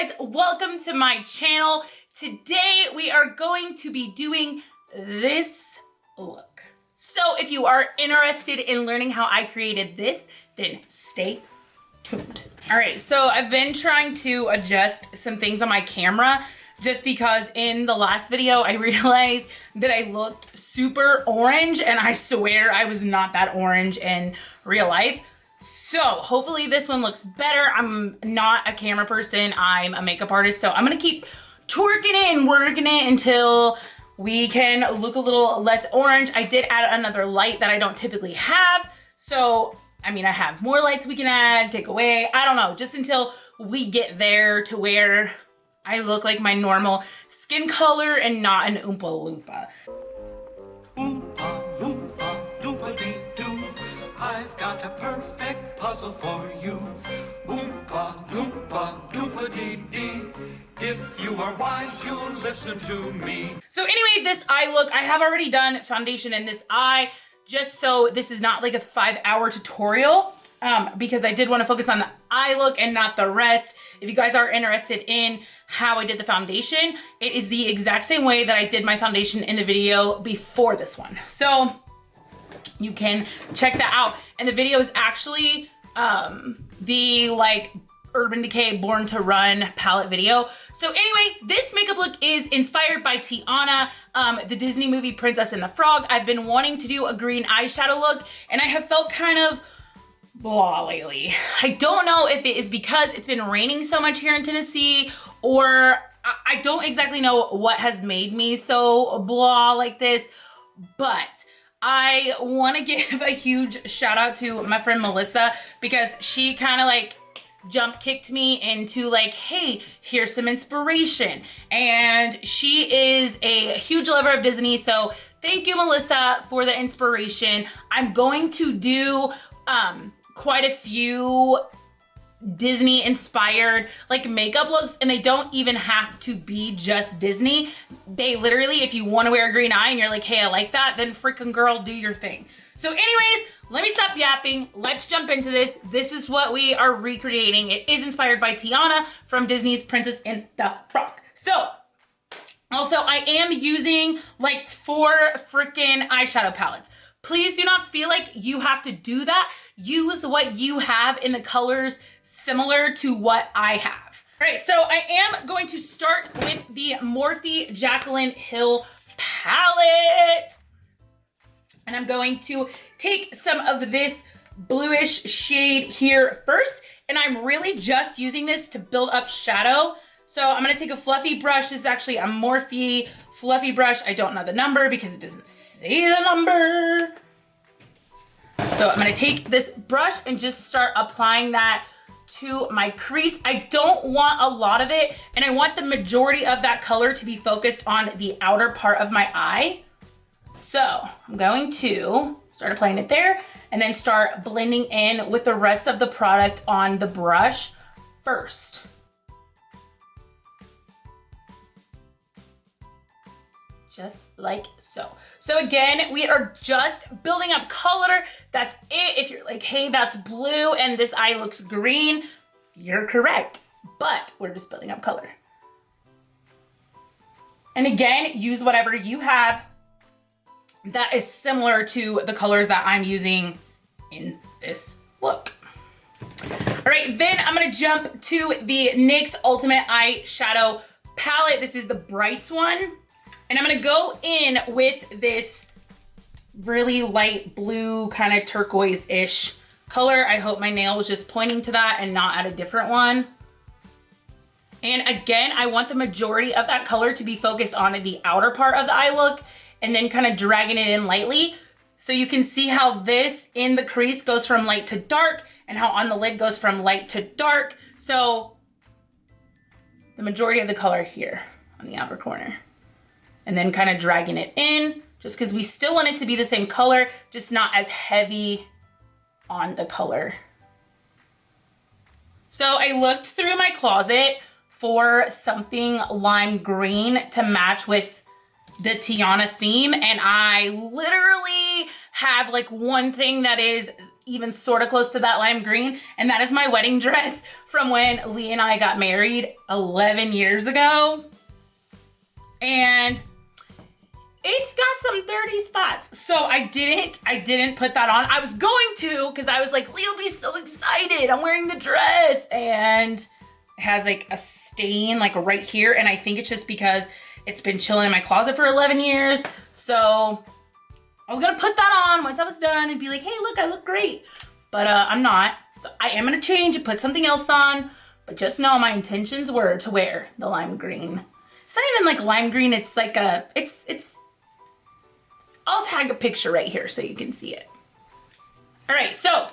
guys, welcome to my channel. Today we are going to be doing this look. So if you are interested in learning how I created this, then stay tuned. All right, so I've been trying to adjust some things on my camera just because in the last video I realized that I looked super orange and I swear I was not that orange in real life. So hopefully this one looks better. I'm not a camera person, I'm a makeup artist, so I'm gonna keep twerking it and working it until we can look a little less orange. I did add another light that I don't typically have. So, I mean, I have more lights we can add, take away, I don't know, just until we get there to where I look like my normal skin color and not an Oompa Loompa. Oompa Loompa Doompa-dee-doo, I've got a perfect puzzle for you. Oompa Loompa Doompa-dee-dee, if you are wise, you'll listen to me. So anyway, this eye look, I have already done foundation in this eye, just so this is not like a 5-hour tutorial, because I did want to focus on the eye look and not the rest. If you guys are interested in how I did the foundation, it is the exact same way that I did my foundation in the video before this one. So you can check that out. And the video is actually the like Urban Decay Born to Run palette video. So anyway, this makeup look is inspired by Tiana, the Disney movie Princess and the Frog. I've been wanting to do a green eyeshadow look and I have felt kind of blah lately. I don't know if it is because it's been raining so much here in Tennessee, or I don't exactly know what has made me so blah like this, but I want to give a huge shout out to my friend Melissa because she kind of like jump kicked me into like, hey, here's some inspiration. And she is a huge lover of Disney, so thank you, Melissa, for the inspiration. I'm going to do quite a few Disney inspired like makeup looks, and they don't even have to be just Disney. They literally, if you want to wear a green eye and you're like, hey, I like that, then freaking girl, do your thing. So anyways, let me stop yapping. Let's jump into this. This is what we are recreating. It is inspired by Tiana from Disney's Princess and the Frog. So also I am using like 4 freaking eyeshadow palettes. Please do not feel like you have to do that. Use what you have in the colors similar to what I have. All right, so I am going to start with the Morphe Jaclyn Hill palette. And I'm going to take some of this bluish shade here first. And I'm really just using this to build up shadow. So I'm gonna take a fluffy brush. This is actually a Morphe fluffy brush. I don't know the number because it doesn't say the number. So I'm gonna take this brush and just start applying that to my crease. I don't want a lot of it, and I want the majority of that color to be focused on the outer part of my eye. So I'm going to start applying it there and then start blending in with the rest of the product on the brush first. Just like so. So again, we are just building up color. That's it. If you're like, hey, that's blue and this eye looks green, you're correct. But we're just building up color. And again, use whatever you have that is similar to the colors that I'm using in this look. All right, then I'm gonna jump to the NYX Ultimate Eyeshadow Palette. This is the Brights one. And I'm gonna go in with this really light blue, kind of turquoise-ish color. I hope my nail was just pointing to that and not at a different one. And again, I want the majority of that color to be focused on the outer part of the eye look and then kind of dragging it in lightly. So you can see how this in the crease goes from light to dark and how on the lid goes from light to dark. So the majority of the color here on the outer corner. And then kind of dragging it in just because we still want it to be the same color, just not as heavy on the color. So I looked through my closet for something lime green to match with the Tiana theme, and I literally have like one thing that is even sort of close to that lime green. And that is my wedding dress from when Lee and I got married 11 years ago. And it's got some 30 spots. So I didn't put that on. I was going to, because I was like, Lee will be so excited. I'm wearing the dress. And it has like a stain like right here. And I think it's just because it's been chilling in my closet for 11 years. So I was gonna put that on once I was done and be like, hey, look, I look great. But I'm not. So I am gonna change and put something else on. But just know my intentions were to wear the lime green. It's not even like lime green, it's like a, I'll tag a picture right here so you can see it. All right, so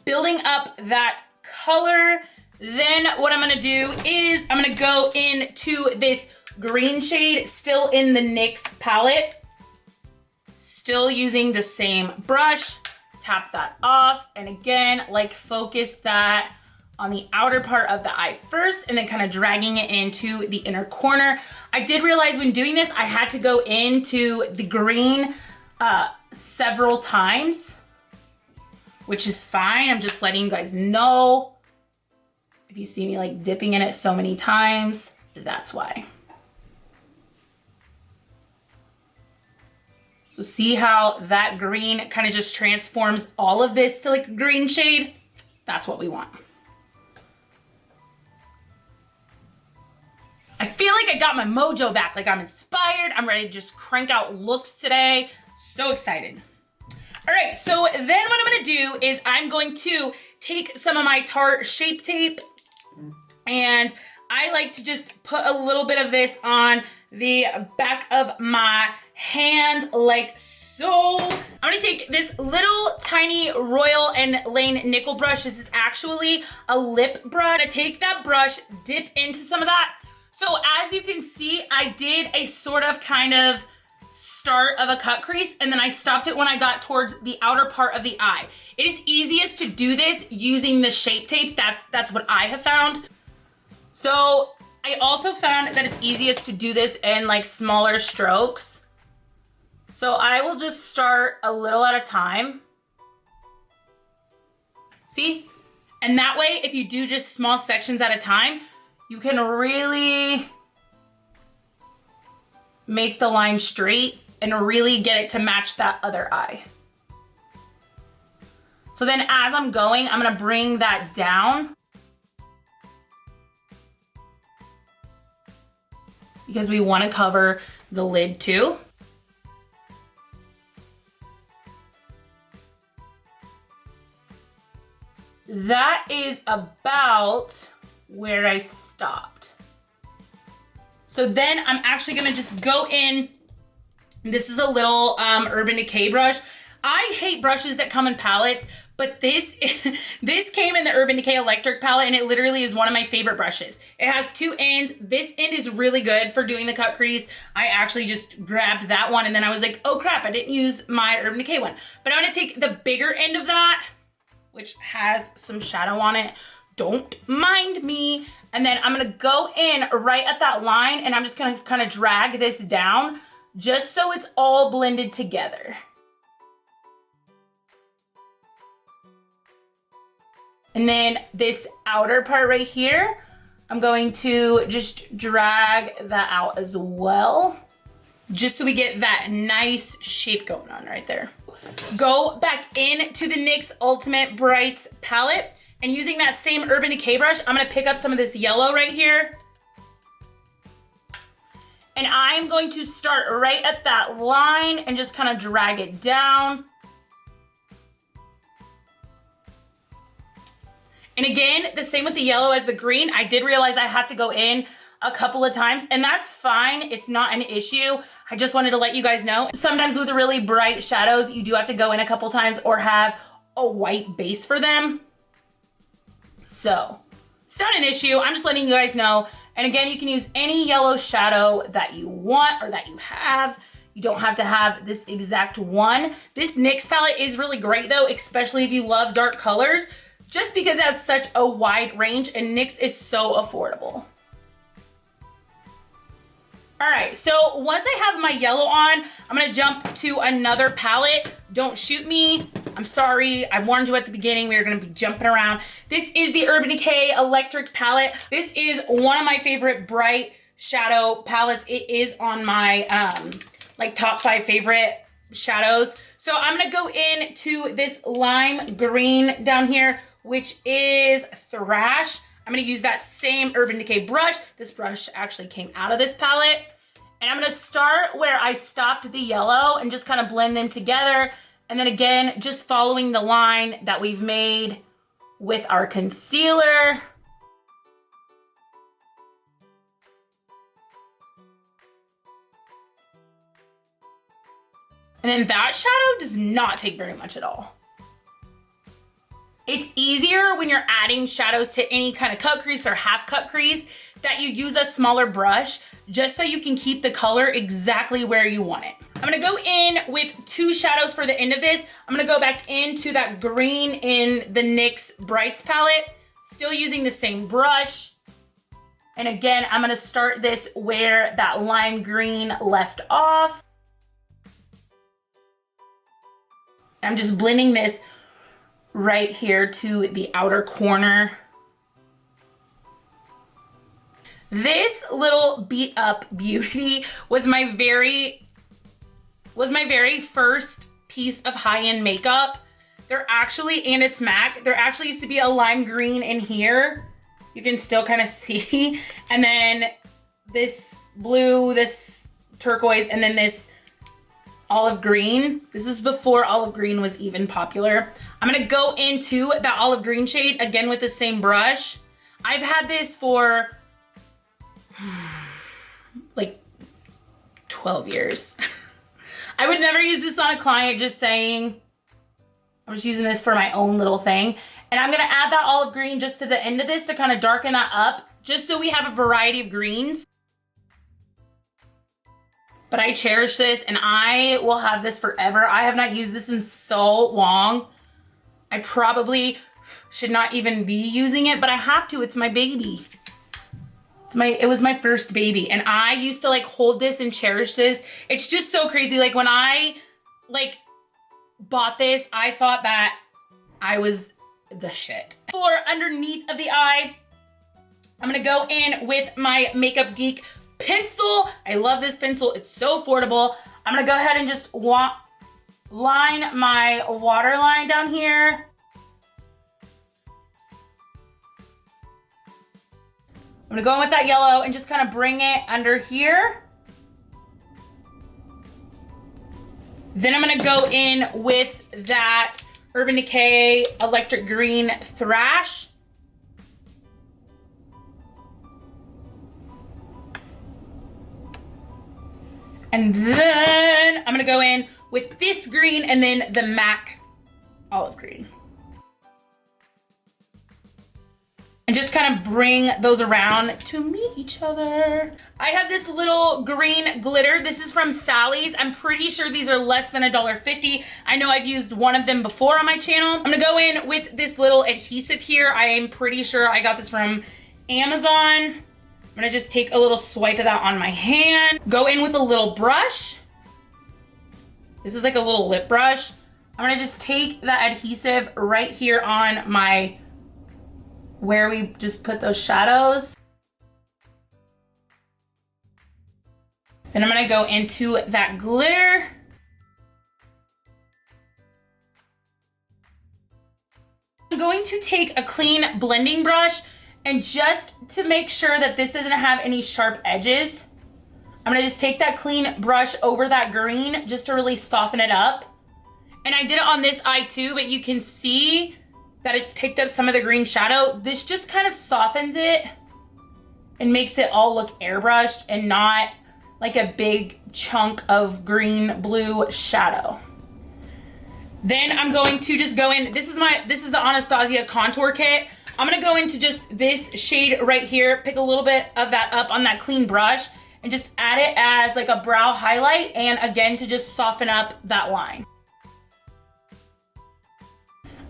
building up that color, then what I'm gonna do is I'm gonna go into this green shade, still in the NYX palette. Still using the same brush, tap that off, and again, like focus that on the outer part of the eye first, and then kind of dragging it into the inner corner. I did realize when doing this, I had to go into the green several times, which is fine. I'm just letting you guys know. If you see me like dipping in it so many times, that's why. So see how that green kind of just transforms all of this to like a green shade? That's what we want. I feel like I got my mojo back, like I'm inspired. I'm ready to just crank out looks today. So excited. All right, so then what I'm gonna do is I'm going to take some of my Tarte Shape Tape, and I like to just put a little bit of this on the back of my hand like so. I'm gonna take this little tiny Royal & Lane nickel brush. This is actually a lip brush. I'm gonna take that brush, dip into some of that. So as you can see, I did a sort of kind of start of a cut crease, and then I stopped it when I got towards the outer part of the eye. It is easiest to do this using the Shape Tape. That's what I have found. So I also found that it's easiest to do this in like smaller strokes. So I will just start a little at a time. See? And that way, if you do just small sections at a time, you can really make the line straight and really get it to match that other eye. So then as I'm going, I'm gonna bring that down, because we wanna cover the lid too. That is about where I stopped. So then I'm actually gonna just go in. This is a little Urban Decay brush. I hate brushes that come in palettes, but this came in the Urban Decay electric palette, and it literally is one of my favorite brushes. It has two ends. This end is really good for doing the cut crease. I actually just grabbed that one, and then I was like, oh crap, I didn't use my Urban Decay one. But I'm gonna take the bigger end of that, which has some shadow on it. Don't mind me. And then I'm gonna go in right at that line, and I'm just gonna kind of drag this down just so it's all blended together. And then this outer part right here, I'm going to just drag that out as well, just so we get that nice shape going on right there. Go back into the NYX Ultimate Brights palette, and using that same Urban Decay brush, I'm gonna pick up some of this yellow right here. And I'm going to start right at that line and just kind of drag it down. And again, the same with the yellow as the green. I did realize I had to go in a couple of times, and that's fine. It's not an issue. I just wanted to let you guys know. Sometimes with really bright shadows, you do have to go in a couple times or have a white base for them. So it's not an issue. I'm just letting you guys know. And again, you can use any yellow shadow that you want or that you have. You don't have to have this exact one. This NYX palette is really great though, especially if you love dark colors, just because it has such a wide range, and NYX is so affordable. All right, so once I have my yellow on, I'm gonna jump to another palette. Don't shoot me. I'm sorry, I warned you at the beginning, we were gonna be jumping around. This is the Urban Decay Electric Palette. This is one of my favorite bright shadow palettes. It is on my like top 5 favorite shadows. So I'm gonna go into this lime green down here, which is Thrash. I'm gonna use that same Urban Decay brush. This brush actually came out of this palette. And I'm gonna start where I stopped the yellow and just kind of blend them together. And then again, just following the line that we've made with our concealer. And then that shadow does not take very much at all. It's easier when you're adding shadows to any kind of cut crease or half cut crease that you use a smaller brush just so you can keep the color exactly where you want it. I'm gonna go in with 2 shadows for the end of this. I'm gonna go back into that green in the NYX Brights palette, still using the same brush. And again, I'm gonna start this where that lime green left off. I'm just blending this right here to the outer corner. This little beat up beauty was my very first piece of high-end makeup. They're actually, and it's MAC, there actually used to be a lime green in here. You can still kind of see. And then this blue, this turquoise, and then this olive green. This is before olive green was even popular. I'm gonna go into that olive green shade again with the same brush. I've had this for like 12 years. I would never use this on a client, just saying. I'm just using this for my own little thing. And I'm gonna add that olive green just to the end of this to kind of darken that up, just so we have a variety of greens. But I cherish this and I will have this forever. I have not used this in so long. I probably should not even be using it, but I have to, it's my baby. It was my first baby, and I used to like hold this and cherish this. It's just so crazy. Like when I like bought this, I thought that I was the shit. For underneath of the eye, I'm gonna go in with my Makeup Geek pencil. I love this pencil, it's so affordable. I'm gonna go ahead and just line my waterline down here. I'm gonna go in with that yellow and just kind of bring it under here. Then I'm gonna go in with that Urban Decay Electric Green Thrash. And then I'm gonna go in with this green and then the MAC olive green. And just kind of bring those around to meet each other. I have this little green glitter. This is from Sally's. I'm pretty sure these are less than $1.50. I know I've used one of them before on my channel. I'm gonna go in with this little adhesive here. I am pretty sure I got this from Amazon. I'm gonna just take a little swipe of that on my hand. Go in with a little brush. This is like a little lip brush. I'm gonna just take that adhesive right here on my where we just put those shadows. Then I'm gonna go into that glitter. I'm going to take a clean blending brush and just to make sure that this doesn't have any sharp edges, I'm gonna just take that clean brush over that green just to really soften it up. And I did it on this eye too, but you can see that it's picked up some of the green shadow. This just kind of softens it and makes it all look airbrushed and not like a big chunk of green blue shadow. Then I'm going to just go in, this is the Anastasia contour kit. I'm gonna go into just this shade right here, pick a little bit of that up on that clean brush and just add it as like a brow highlight and again to just soften up that line.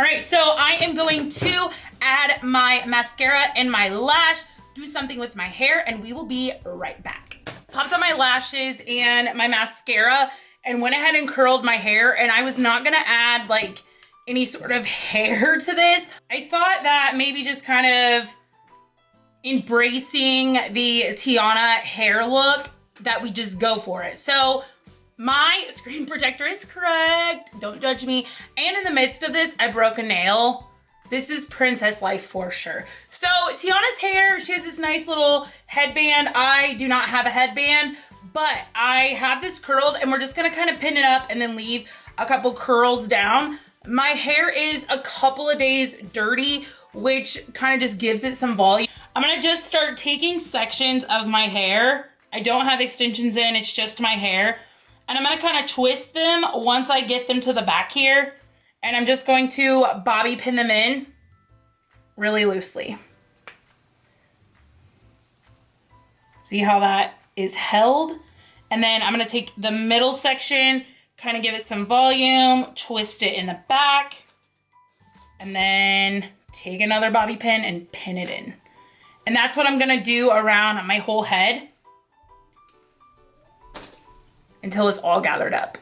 All right, so I am going to add my mascara and my lash, do something with my hair, and we will be right back. Popped on my lashes and my mascara and went ahead and curled my hair, and I was not gonna add like any sort of hair to this. I thought that maybe just kind of embracing the Tiana hair look, that we just go for it. So my screen protector is correct. Don't judge me. And in the midst of this, I broke a nail. This is princess life for sure. So Tiana's hair, she has this nice little headband. I do not have a headband, but I have this curled, and we're just gonna kind of pin it up and then leave a couple curls down. My hair is a couple of days dirty, which kind of just gives it some volume. I'm gonna just start taking sections of my hair. I don't have extensions in, it's just my hair. And I'm gonna kind of twist them once I get them to the back here. And I'm just going to bobby pin them in really loosely. See how that is held? And then I'm gonna take the middle section, kind of give it some volume, twist it in the back, and then take another bobby pin and pin it in. And that's what I'm gonna do around my whole head until it's all gathered up.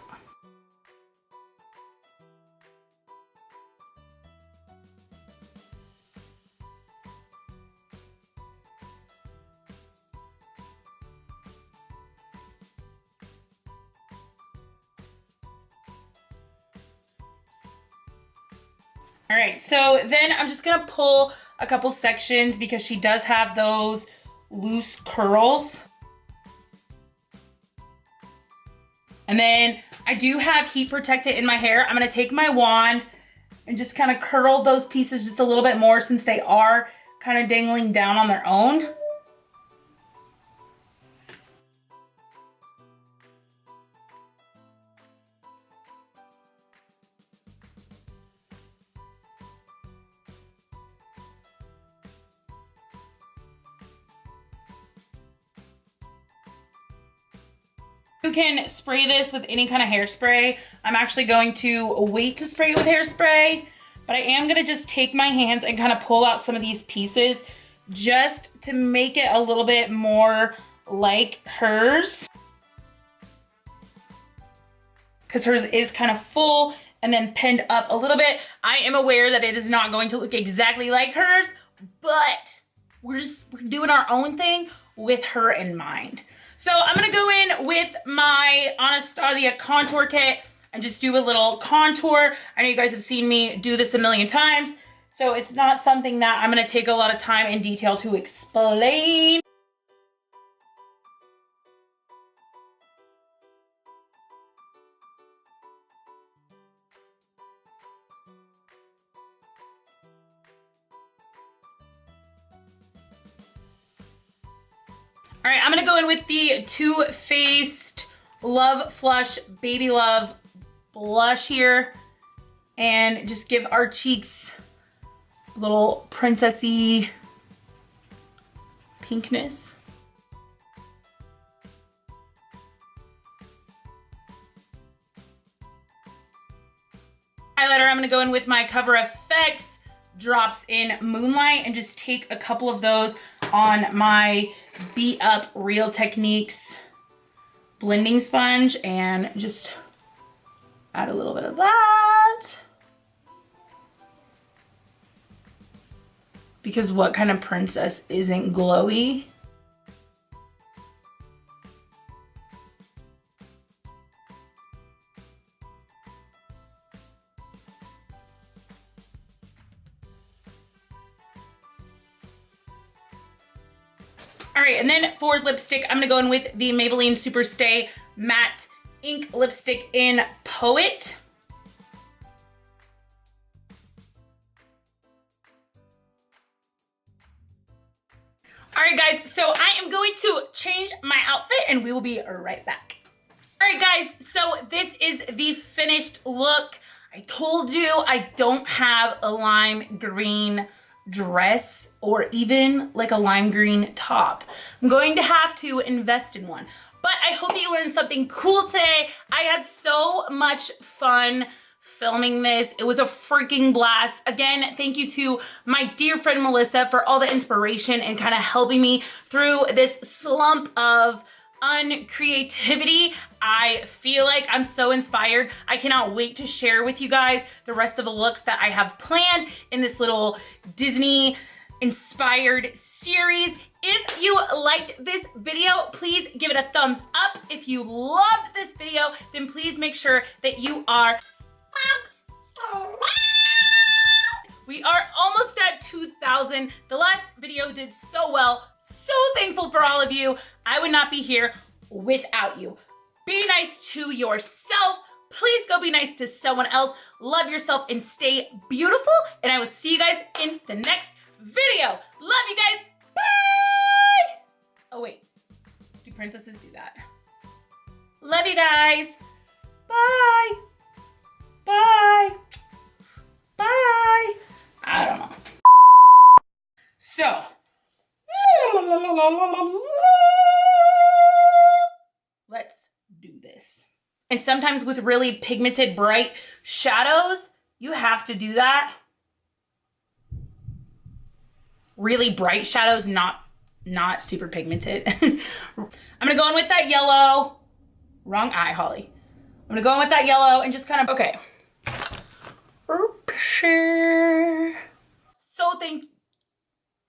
All right, so then I'm just gonna pull a couple sections because she does have those loose curls. And then I do have heat protectant in my hair. I'm gonna take my wand and just kind of curl those pieces just a little bit more since they are kind of dangling down on their own. You can spray this with any kind of hairspray. I'm actually going to wait to spray it with hairspray, but I am gonna just take my hands and kind of pull out some of these pieces just to make it a little bit more like hers. Because hers is kind of full and then pinned up a little bit. I am aware that it is not going to look exactly like hers, but we're doing our own thing with her in mind. So I'm gonna go in with my Anastasia contour kit and just do a little contour. I know you guys have seen me do this a million times, so it's not something that I'm gonna take a lot of time and detail to explain. All right, I'm gonna go in with the Too Faced Love Flush Baby Love blush here and just give our cheeks a little princessy pinkness. Highlighter, I'm gonna go in with my Cover FX Drops in Moonlight and just take a couple of those on my Beat Up Real Techniques blending sponge and just add a little bit of that. Because what kind of princess isn't glowy? All right, and then for lipstick, I'm gonna go in with the Maybelline Superstay Matte Ink Lipstick in Poet. All right, guys, so I am going to change my outfit and we will be right back. All right, guys, so this is the finished look. I told you I don't have a lime green dress or even like a lime green top. I'm going to have to invest in one, but I hope that you learned something cool today. I had so much fun filming this. It was a freaking blast. Again, thank you to my dear friend Melissa for all the inspiration and kind of helping me through this slump of uncreativity. I feel like I'm so inspired. I cannot wait to share with you guys the rest of the looks that I have planned in this little Disney inspired series. If you liked this video, please give it a thumbs up. If you loved this video, then please make sure that you are We are almost at 2,000. The last video did so well. So thankful for all of you. I would not be here without you. Be nice to yourself. Please go be nice to someone else. Love yourself and stay beautiful. And I will see you guys in the next video. Love you guys. Bye. Oh wait, do princesses do that? Love you guys. Bye. Bye. Bye. I don't know. So, let's do this. And sometimes with really pigmented, bright shadows, you have to do that. Really bright shadows, not super pigmented. I'm gonna go in with that yellow. Wrong eye, Holly. I'm gonna go in with that yellow and just kind of, okay. So